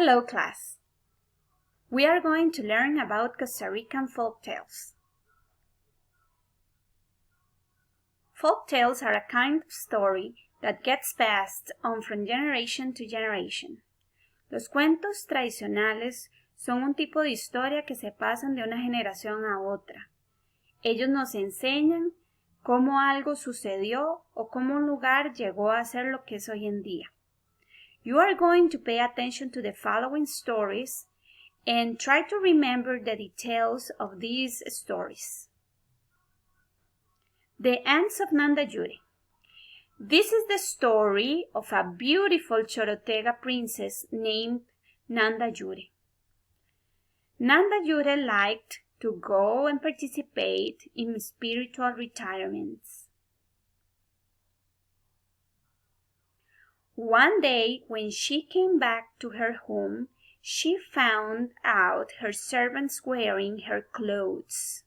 Hello class! We are going to learn about Costa Rican folktales. Folktales are a kind of story that gets passed on from generation to generation. Los cuentos tradicionales son un tipo de historia que se pasan de una generación a otra. Ellos nos enseñan cómo algo sucedió o cómo un lugar llegó a ser lo que es hoy en día. You are going to pay attention to the following stories and try to remember the details of these stories. The Ants of Nanda Yure. This is the story of a beautiful Chorotega princess named Nanda Yure. Nanda Yure liked to go and participate in spiritual retirements. One day, when she came back to her home, she found out her servants wearing her clothes.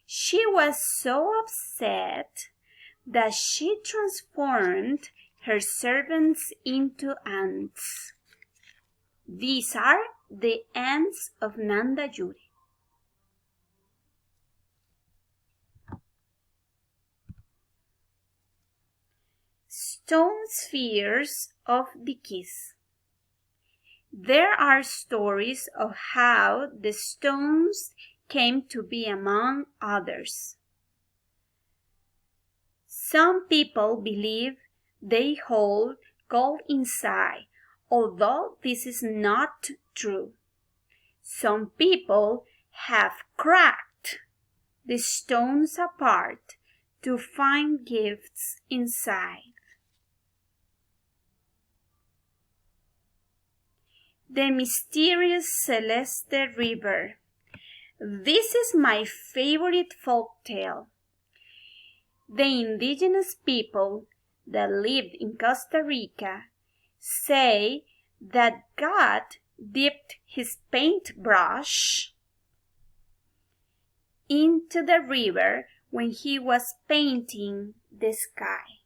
She was so upset that she transformed her servants into ants. These are the ants of Nanda Yure. Stone spheres of the kiss. There are stories of how the stones came to be among others. Some people believe they hold gold inside, although this is not true. Some people have cracked the stones apart to find gifts inside. The mysterious Celeste River. This is my favorite folktale. The indigenous people that lived in Costa Rica say that God dipped his paintbrush into the river when he was painting the sky.